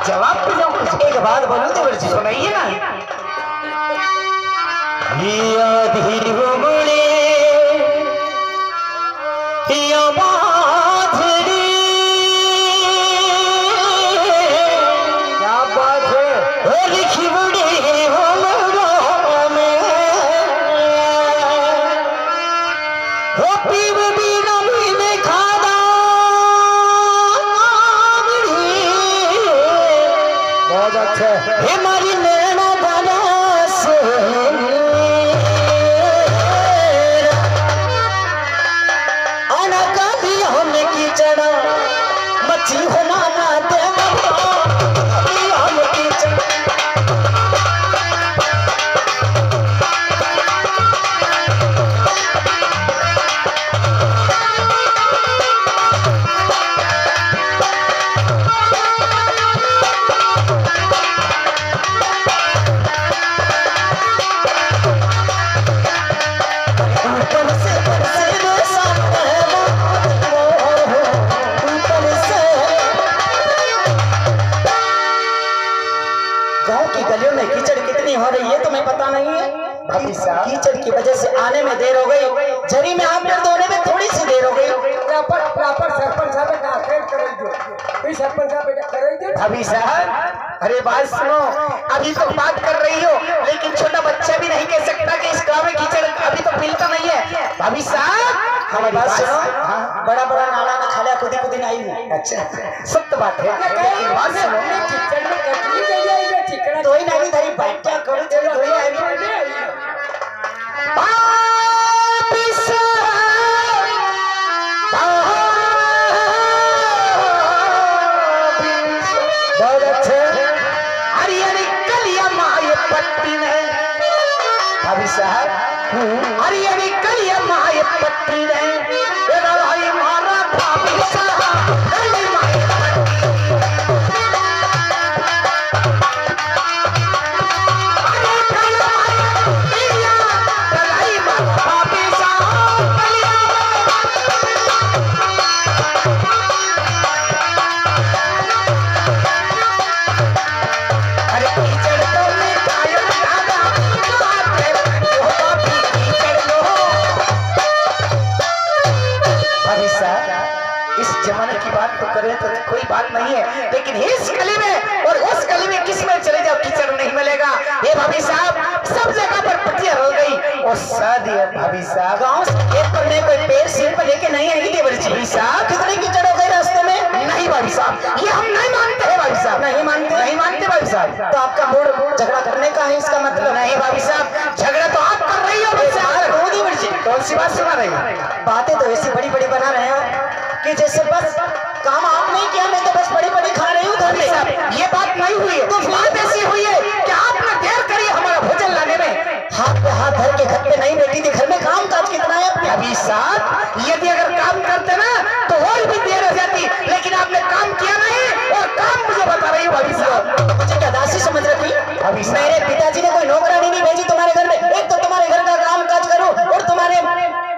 जवाब पे जाऊं कुछ एक बात बोलूं देवर जी सुनाइए ना। या धीर मुड़े या बाधड़ी क्या बात है लिखी बड़ी हमरो में हो पीव भी नमी में खादा बहुत अच्छा हे मारी नैना बनास आना कभी हम की चढ़ा मच्छी होना ना दे हम की चढ़ा गलियों में कीचड़ कितनी हो रही है तुम्हें पता नहीं है। कीचड़ की वजह से आने में देर हो गई, झरी में आग कर धोने में थोड़ी सी देर हो गई। अभी साहब अरे बात सुनो, अभी तो बात कर रही हो लेकिन छोटा बच्चा भी नहीं कह सकता कि इस गाँव में कीचड़ अभी तो मिलता नहीं है। भाभी साहब हमारी बात सुनो, बड़ा बड़ा नाला न खाला खुदी खुदी नहीं है। अच्छा सत्य बात है, बात सुनो तो ही नहीं धरी बैठा करो तेरे तो ही नहीं बहुत अच्छे अरे अरे कलिया माए पट्टी ने भाभी साहब अरे अरे कलिया माए पट्टी ने मारा भाभी साहब कली माए कोई बात नहीं है, लेकिन इस गली में और उस गली में किस में चले जाओ कीचड़ नहीं मिलेगा। ये भाभी साहब सब जगह पर पट्टियां हो गई और शादी है भाभी साहब गाँव से खेत पर में कोई पेड़ सिर पर लेके नहीं आएगी देवर जी। भाभी साहब कितने कीचड़ हो गए रास्ते में। नहीं भाभी साहब ये हम नहीं मानते हैं भाभी साहब, नहीं मानते भाभी साहब। तो आपका मूड झगड़ा करने का है इसका मतलब। नहीं भाभी साहब झगड़ा तो आप कर रही हो भाभी साहब। कौन सी बात सुना रही हो? बातें तो ऐसी बड़ी बड़ी बना रहे हो कि जैसे बस काम आप नहीं किया मैं तो बस बड़ी बड़ी खा रही हूँ। ये बात नहीं हुई है, तो बात ऐसी हुई है कि आपने देर करी हमारा भोजन लाने में। हाथ पे हाथ धर के घर पे नहीं बैठी थी, घर में काम काज कितना है अभी साहब। यदि अगर काम करते ना तो और भी देर हो जाती, लेकिन आपने काम किया नहीं और काम मुझे बता रही हो भाभी साहब। मुझे क्या दासी समझ रही अभी? मेरे पिताजी ने कोई नौकरानी नहीं भेजी तुम्हारे घर में, एक तो तुम्हारे घर का काम काज करो और तुम्हारे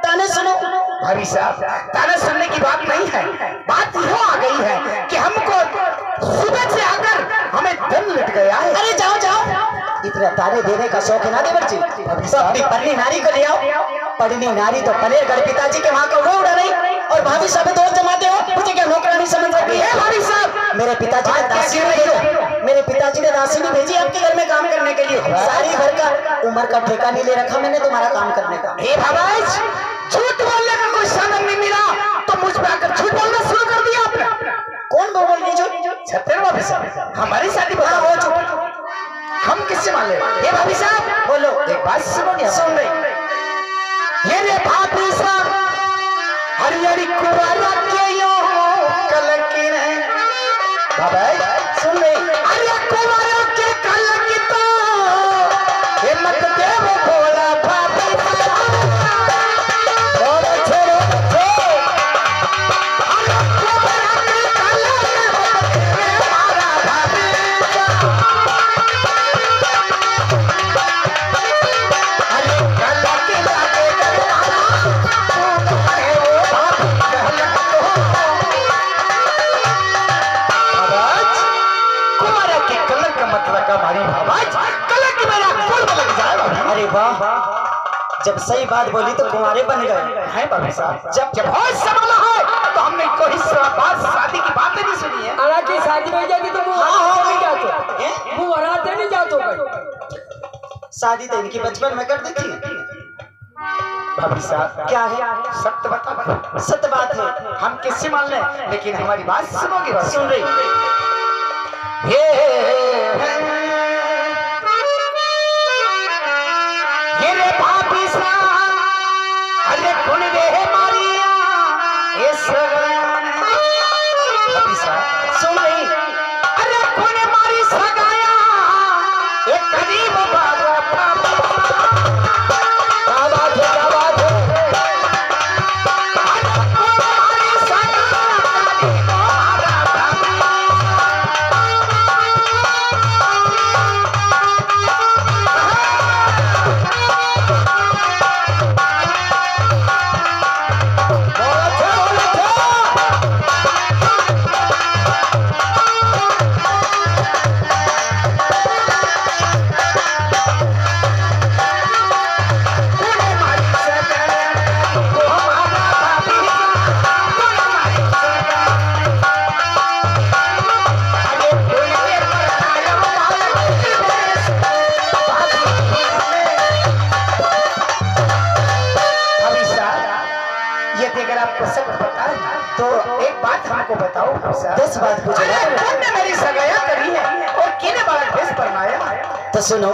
ताने सुनो। भाभी साहब ताने सुनने की बात नहीं है, बात यो आ गई है कि हमको सुबह से आकर हमें दम लट गया है। अरे जाओ जाओ, इतना ताने देने का शौक है ना देवर जी। तो अपनी पढ़नी नारी को ले आओ। पढ़नी नारी तो पलेर घर पिताजी के वहां का वो उड़ा नहीं और भाभी साहब दोस्त जमाते हो, मुझे क्या नौकरानी समझ रही है भाभी साहब? मेरे पिताजी ने दासी नहीं भेजी, मेरे पिताजी ने दासी नहीं भेजी आपके घर में काम करने के लिए। सारी घर का उम्र का ठेका नहीं ले रखा मैंने तुम्हारा काम करने का। हे भाभाज झूठ बोलने का कोई साधन नहीं मिला तो मुझ पे आकर झूठ बोलना शुरू कर दिया आपने। कौन बोल रही झूठ? छत्तर भाभी साहब हमारी शादी बता हो झूठ हम किससे मान ले? ये भाभी साहब बोलो एक बात सुनो नहीं सुन रही। ये रे भाभी साहब हरियारी कुवारा के यो कलकी ने बाबा सुन रही। अरे कुवारा के कलकी तो ये मत देव भोला भाभी कुमार मतलब का मारी आवाज कल की मेरा कुल में लग जाए भाभी। अरे वाह, जब सही बात बोली तो कुंवारे बन गए है भाभी साहब। जब होश संभाला है तो हमने कोई बात शादी की बातें नहीं सुनी है। हालांकि शादी हो जाती तो वो नहीं जाते, वो वराते नहीं जाते। शादी तो इनकी बचपन में कर दी थी। भाभी साहब क्या है? सत्य बता। सत्य बात है, हम किससे मान लें, लेकिन हमारी बात सुनोगे भाभी? सुन रही। ये रे भाभी साहब, अरे कौन रे मारिया ये सगाया। भाभी साहब सुन रही। अरे कौन मारी सगाया ये करीब बाबा। क्या बात है, क्या बात है। अरे कौन मारी सगाया करीब बाबा। आपको सब पता है तो एक बात हमको बताओ। 10 बात पूछो। कौन ने मेरी सगाया करी है और किने बालक भेष फरमाया? तो सुनो।